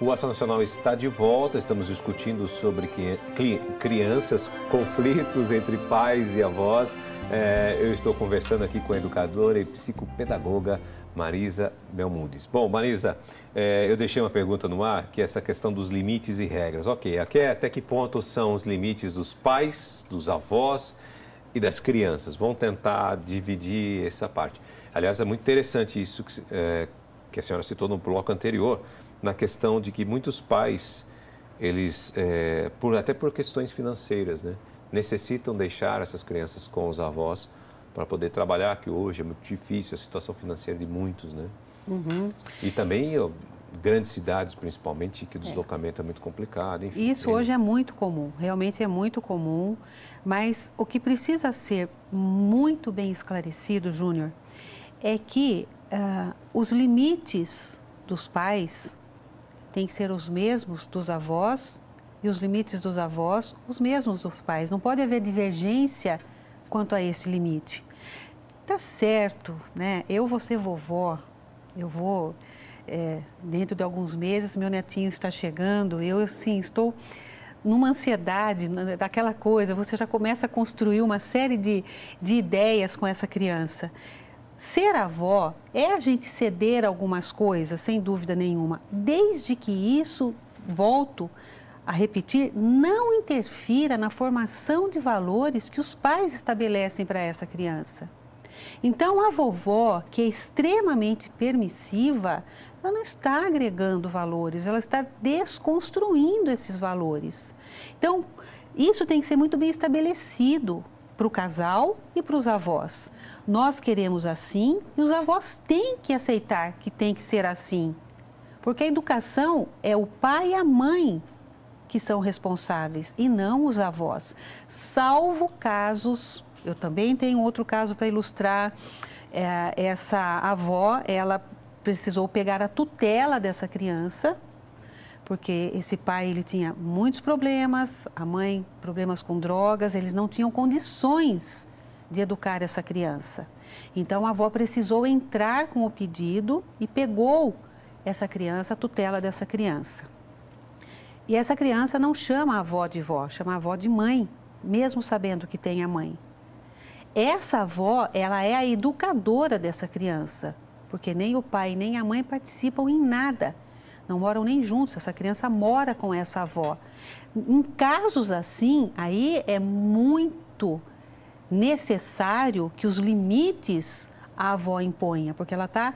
O Ação Nacional está de volta, estamos discutindo sobre crianças, conflitos entre pais e avós. Eu estou conversando aqui com a educadora e psicopedagoga Marisa Belmundes. Bom, Marisa, eu deixei uma pergunta no ar, que é essa questão dos limites e regras. Ok, aqui até que ponto são os limites dos pais, dos avós e das crianças? Vamos tentar dividir essa parte. Aliás, é muito interessante isso que a senhora citou no bloco anterior, na questão de que muitos pais, eles, até por questões financeiras, né, necessitam deixar essas crianças com os avós para poder trabalhar, que hoje é muito difícil a situação financeira de muitos, né? Uhum. E também grandes cidades, principalmente, que o deslocamento é muito complicado. Enfim, isso hoje é muito comum, realmente é muito comum, mas o que precisa ser muito bem esclarecido, Júnior, é que os limites dos pais têm que ser os mesmos dos avós e os limites dos avós os mesmos dos pais. Não pode haver divergência quanto a esse limite. Tá certo, né? Eu vou ser vovó, eu vou, dentro de alguns meses, meu netinho está chegando, eu, sim, estou numa ansiedade, daquela coisa, você já começa a construir uma série de ideias com essa criança. Ser avó é a gente ceder algumas coisas, sem dúvida nenhuma, desde que isso, volto a repetir, não interfira na formação de valores que os pais estabelecem para essa criança. Então, a vovó, que é extremamente permissiva, ela não está agregando valores, ela está desconstruindo esses valores. Então, isso tem que ser muito bem estabelecido para o casal e para os avós. Nós queremos assim e os avós têm que aceitar que tem que ser assim. Porque a educação é o pai e a mãe que são responsáveis e não os avós. Salvo casos, eu também tenho outro caso para ilustrar, essa avó, ela precisou pegar a tutela dessa criança, porque esse pai, ele tinha muitos problemas, a mãe, problemas com drogas, eles não tinham condições de educar essa criança. Então, a avó precisou entrar com o pedido e pegou essa criança, a tutela dessa criança. E essa criança não chama a avó de vó, chama a avó de mãe, mesmo sabendo que tem a mãe. Essa avó, ela é a educadora dessa criança, porque nem o pai nem a mãe participam em nada. Não moram nem juntos, essa criança mora com essa avó. Em casos assim, aí é muito necessário que os limites a avó imponha, porque ela está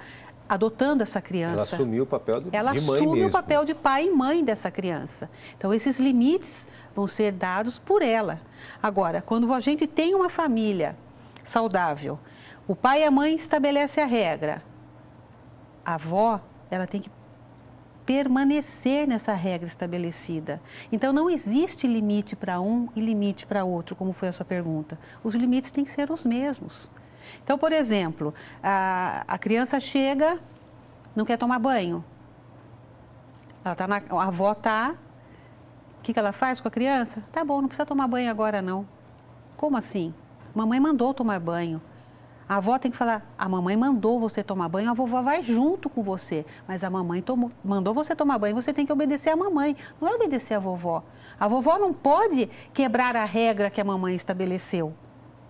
adotando essa criança. Ela assumiu o papel de mãe Ela assume o papel de pai e mãe dessa criança. Então, esses limites vão ser dados por ela. Agora, quando a gente tem uma família saudável, o pai e a mãe estabelecem a regra, a avó, ela tem que permanecer nessa regra estabelecida. Então, não existe limite para um e limite para outro, como foi a sua pergunta. Os limites têm que ser os mesmos. Então, por exemplo, a criança chega, não quer tomar banho. A avó está... O que ela faz com a criança? Tá bom, não precisa tomar banho agora, não. Como assim? Mamãe mandou tomar banho. A avó tem que falar, a mamãe mandou você tomar banho, a vovó vai junto com você. Mas a mamãe mandou você tomar banho, você tem que obedecer a mamãe, não é obedecer a vovó. A vovó não pode quebrar a regra que a mamãe estabeleceu.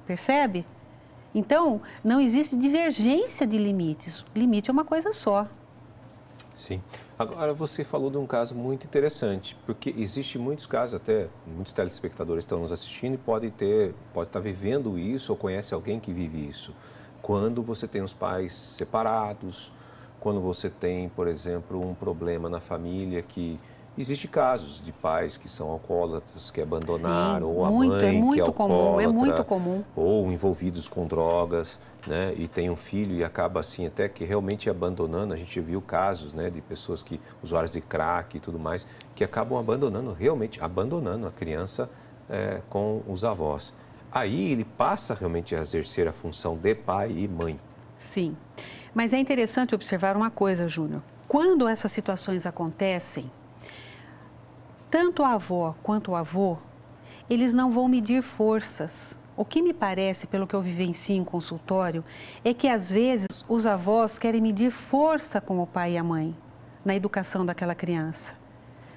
Percebe? Então, não existe divergência de limites. Limite é uma coisa só. Sim. Agora, você falou de um caso muito interessante, porque existe muitos casos, até muitos telespectadores estão nos assistindo e pode estar vivendo isso ou conhece alguém que vive isso. Quando você tem os pais separados, quando você tem, por exemplo, um problema na família que... Existem casos de pais que são alcoólatras, que abandonaram, sim, ou a muito, mãe que é alcoólatra, é muito comum. Ou envolvidos com drogas, né? E tem um filho e acaba assim até que realmente abandonando. A gente viu casos, né, de pessoas que, usuários de crack e tudo mais, que acabam abandonando, realmente abandonando a criança com os avós. Aí ele passa realmente a exercer a função de pai e mãe. Sim, mas é interessante observar uma coisa, Júnior. Quando essas situações acontecem, tanto a avó quanto o avô, eles não vão medir forças. O que me parece, pelo que eu vivencio em consultório, é que às vezes os avós querem medir força com o pai e a mãe na educação daquela criança.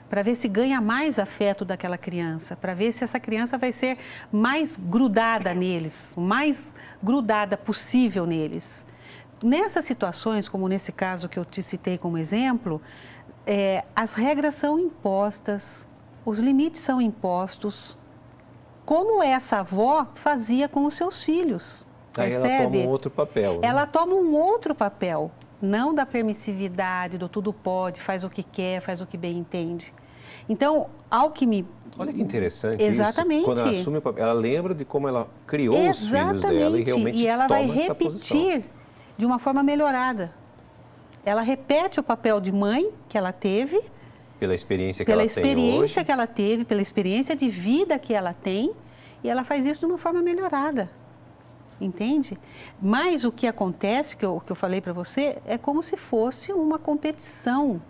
para ver se ganha mais afeto daquela criança, para ver se essa criança vai ser mais grudada neles, o mais grudada possível neles. Nessas situações, como nesse caso que eu te citei como exemplo, as regras são impostas, os limites são impostos, como essa avó fazia com os seus filhos. Aí percebe? ela toma um outro papel. Né? Ela toma um outro papel. Não da permissividade, do tudo pode, faz o que quer, faz o que bem entende. Então, ao que me... Olha que interessante Exatamente. isso. Quando ela assume o papel, ela lembra de como ela criou os filhos dela e realmente e ela vai toma essa posição. repetir de uma forma melhorada. Ela repete o papel de mãe que ela teve, pela experiência que pela ela tem experiência hoje. que ela teve, pela experiência de vida que ela tem, e ela faz isso de uma forma melhorada. Entende? Mas o que acontece, que eu falei para você, é como se fosse uma competição.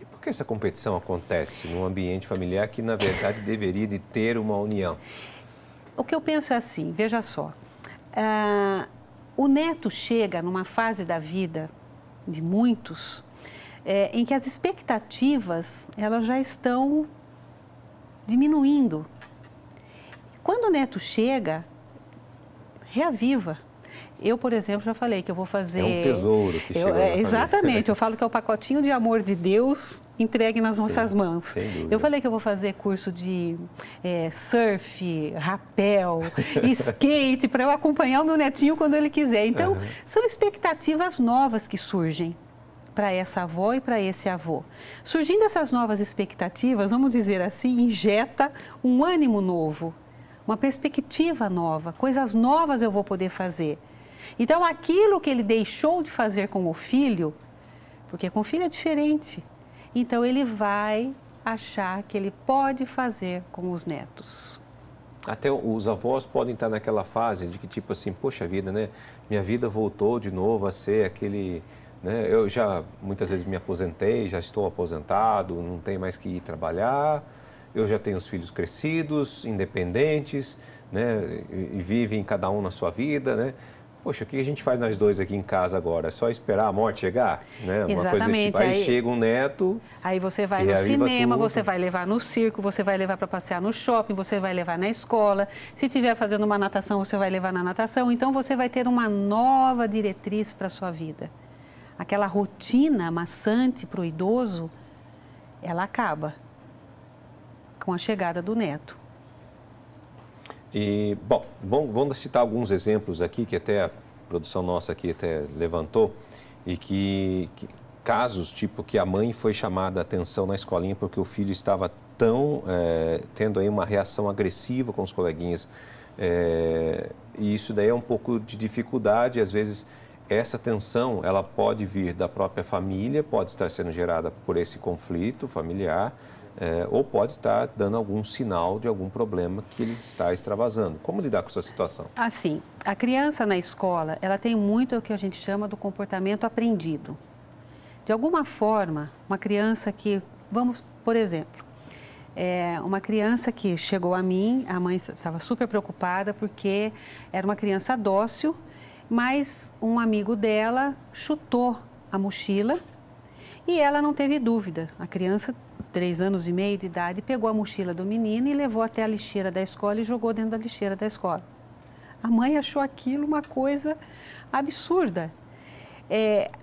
E por que essa competição acontece num ambiente familiar que, na verdade, deveria de ter uma união? O que eu penso é assim, veja só, o neto chega numa fase da vida de muitos, em que as expectativas elas já estão diminuindo. Quando o neto chega, reaviva. Eu, por exemplo, já falei que eu vou fazer... É um tesouro que chegou na exatamente, eu falo que é o pacotinho de amor de Deus entregue nas nossas mãos. Sem dúvida. Eu falei que eu vou fazer curso de surf, rapel, skate, para eu acompanhar o meu netinho quando ele quiser. Então, são expectativas novas que surgem para essa avó e para esse avô. Surgindo essas novas expectativas, vamos dizer assim, injeta um ânimo novo, uma perspectiva nova, coisas novas eu vou poder fazer. Então, aquilo que ele deixou de fazer com o filho, porque com o filho é diferente, então ele vai achar que ele pode fazer com os netos. Até os avós podem estar naquela fase de que, tipo assim, poxa vida, né? Minha vida voltou de novo a ser aquele... Né? Eu já, muitas vezes, me aposentei, já estou aposentado, não tenho mais que ir trabalhar... Eu já tenho os filhos crescidos, independentes, né? E vivem cada um na sua vida, né? Poxa, o que a gente faz nós dois aqui em casa agora? É só esperar a morte chegar? Né? Uma coisa tipo, aí chega um neto... Aí você vai no cinema, você vai levar no circo, você vai levar para passear no shopping, você vai levar na escola. Se estiver fazendo uma natação, você vai levar na natação. Então, você vai ter uma nova diretriz para a sua vida. Aquela rotina maçante para o idoso, ela acaba com a chegada do neto. E, bom, vamos citar alguns exemplos aqui, que até a produção nossa aqui até levantou, e que casos, tipo, que a mãe foi chamada a atenção na escolinha porque o filho estava tendo aí uma reação agressiva com os coleguinhas. E isso daí é um pouco de dificuldade, às vezes essa tensão, ela pode vir da própria família, pode estar sendo gerada por esse conflito familiar, ou pode estar dando algum sinal de algum problema que ele está extravasando. Como lidar com essa situação? Assim, a criança na escola, ela tem muito o que a gente chama do comportamento aprendido. De alguma forma, uma criança que, vamos, por exemplo, uma criança que chegou a mim, a mãe estava super preocupada porque era uma criança dócil, mas um amigo dela chutou a mochila e ela não teve dúvida. A criança, 3 anos e meio de idade, pegou a mochila do menino e levou até a lixeira da escola e jogou dentro da lixeira da escola. A mãe achou aquilo uma coisa absurda.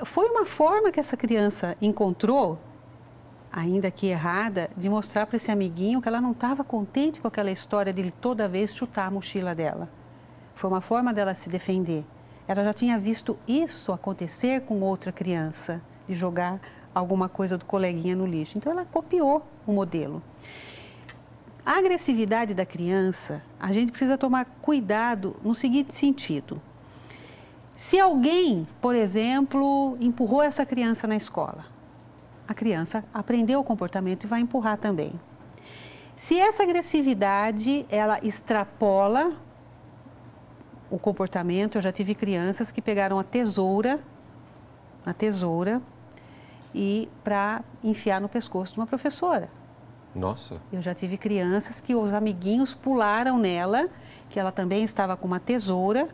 Foi uma forma que essa criança encontrou, ainda que errada, de mostrar para esse amiguinho que ela não estava contente com aquela história de ele toda vez chutar a mochila dela. Foi uma forma dela se defender. Ela já tinha visto isso acontecer com outra criança, de jogar alguma coisa do coleguinha no lixo. Então, ela copiou o modelo. A agressividade da criança, a gente precisa tomar cuidado no seguinte sentido. Se alguém, por exemplo, empurrou essa criança na escola, a criança aprendeu o comportamento e vai empurrar também. Se essa agressividade, ela extrapola o comportamento, eu já tive crianças que pegaram a tesoura e para enfiar no pescoço de uma professora. Nossa! Eu já tive crianças que os amiguinhos pularam nela, que ela também estava com uma tesoura,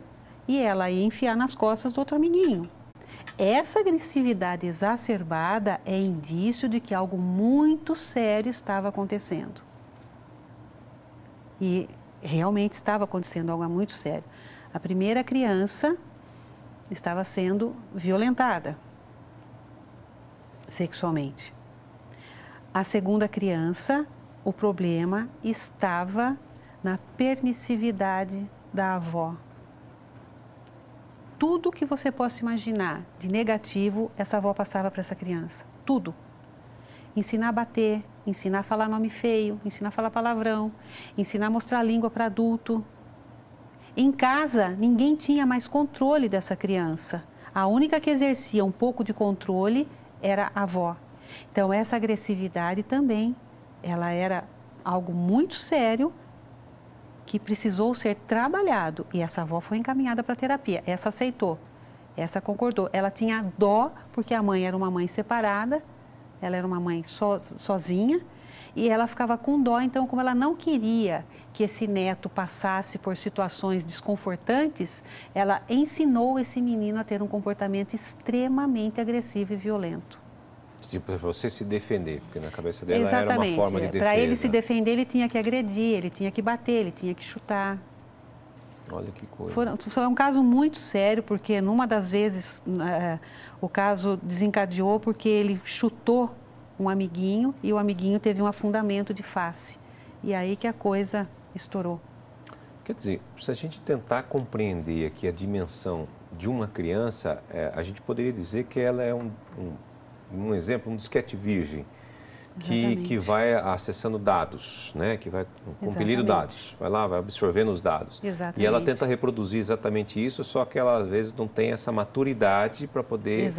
e ela ia enfiar nas costas do outro amiguinho. Essa agressividade exacerbada é indício de que algo muito sério estava acontecendo. E realmente estava acontecendo algo muito sério. A primeira criança estava sendo violentada sexualmente. A segunda criança, o problema estava na permissividade da avó. Tudo que você possa imaginar de negativo, essa avó passava para essa criança. Tudo. Ensinar a bater, ensinar a falar nome feio, ensinar a falar palavrão, ensinar a mostrar a língua para adulto. Em casa, ninguém tinha mais controle dessa criança. A única que exercia um pouco de controle era a avó. Então, essa agressividade também, ela era algo muito sério que precisou ser trabalhado. E essa avó foi encaminhada para a terapia. Essa aceitou, essa concordou. Ela tinha dó, porque a mãe era uma mãe separada, ela era uma mãe sozinha, e ela ficava com dó. Então, como ela não queria que esse neto passasse por situações desconfortantes, ela ensinou esse menino a ter um comportamento extremamente agressivo e violento. Tipo, para você se defender, porque na cabeça dela Exatamente. Era uma forma de defesa. Para ele se defender, ele tinha que agredir, ele tinha que bater, ele tinha que chutar. Olha que coisa. Foi um caso muito sério, porque numa das vezes o caso desencadeou porque ele chutou um amiguinho e o amiguinho teve um afundamento de face. E aí que a coisa estourou. Quer dizer, se a gente tentar compreender aqui a dimensão de uma criança, a gente poderia dizer que ela é um exemplo, um disquete virgem, que vai acessando dados, né? Que vai compilindo dados, vai lá, vai absorvendo os dados. Exatamente. E ela tenta reproduzir exatamente isso, só que ela às vezes não tem essa maturidade para poder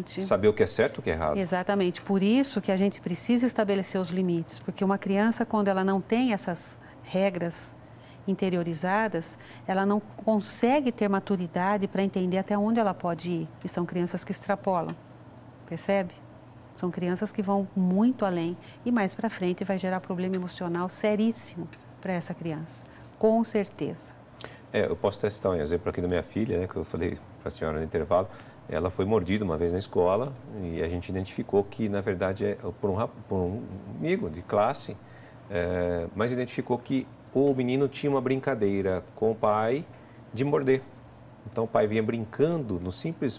saber o que é certo e o que é errado. Exatamente, por isso que a gente precisa estabelecer os limites, porque uma criança, quando ela não tem essas regras interiorizadas, ela não consegue ter maturidade para entender até onde ela pode ir, e são crianças que extrapolam. Percebe? São crianças que vão muito além e mais para frente vai gerar problema emocional seríssimo para essa criança, com certeza. Eu posso até citar um exemplo aqui da minha filha, né, que eu falei para a senhora no intervalo. Ela foi mordida uma vez na escola e a gente identificou que, na verdade, é por um amigo de classe, mas identificou que o menino tinha uma brincadeira com o pai de morder. Então, o pai vinha brincando,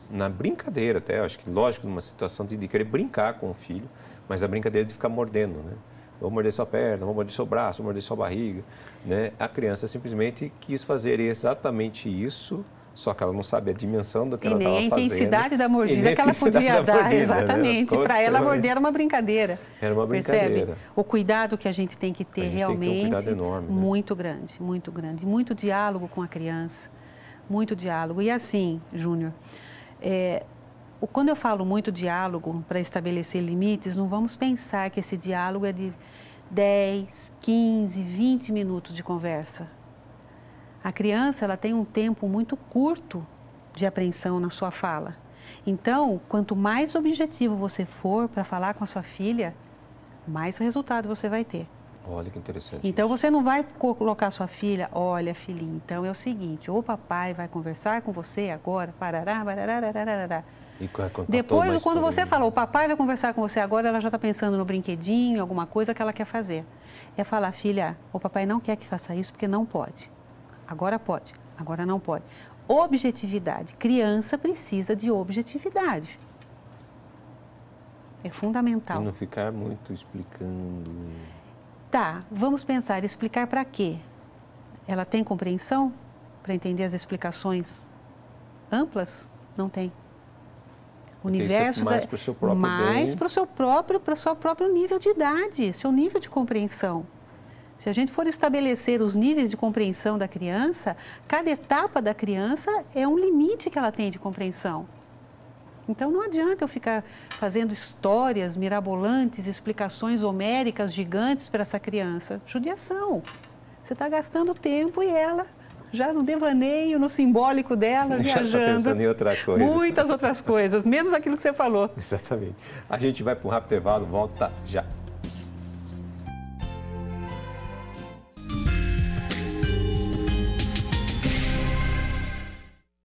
na brincadeira até, acho que lógico, numa situação de querer brincar com o filho, mas a brincadeira de ficar mordendo, né? Vou morder sua perna, vou morder seu braço, vou morder sua barriga, né? A criança simplesmente quis fazer exatamente isso, só que ela não sabe a dimensão do que ela estava fazendo. E nem a intensidade da mordida que ela podia dar, exatamente. Né? Para ela, morder era uma brincadeira. Era uma brincadeira. Percebe? O cuidado que a gente tem que ter realmente, tem que ter um cuidado enorme, né? Muito grande, muito grande. Muito diálogo com a criança. Muito diálogo. E assim, Júnior, quando eu falo muito diálogo para estabelecer limites, não vamos pensar que esse diálogo é de 10, 15, 20 minutos de conversa. A criança, ela tem um tempo muito curto de apreensão na sua fala. Então, quanto mais objetivo você for para falar com a sua filha, mais resultado você vai ter. Olha que interessante. Então, você não vai colocar sua filha, olha, filhinha, então é o seguinte, o papai vai conversar com você agora, parará, barará. Depois, quando você falou, o papai vai conversar com você agora, ela já está pensando no brinquedinho, alguma coisa que ela quer fazer. É falar, filha, o papai não quer que faça isso porque não pode. Agora pode, agora não pode. Objetividade. Criança precisa de objetividade. É fundamental. E não ficar muito explicando. Tá, vamos pensar, explicar para quê? Ela tem compreensão para entender as explicações amplas? Não tem. O universo mais para o seu próprio mais para o seu próprio nível de idade, seu nível de compreensão. Se a gente for estabelecer os níveis de compreensão da criança, cada etapa da criança é um limite que ela tem de compreensão. Então, não adianta eu ficar fazendo histórias mirabolantes, explicações homéricas gigantes para essa criança. Judiação. Você está gastando tempo e ela já no devaneio, no simbólico dela, viajando. Já está pensando em outra coisa. Muitas outras coisas, menos aquilo que você falou. Exatamente. A gente vai para um rápido intervalo, volta já.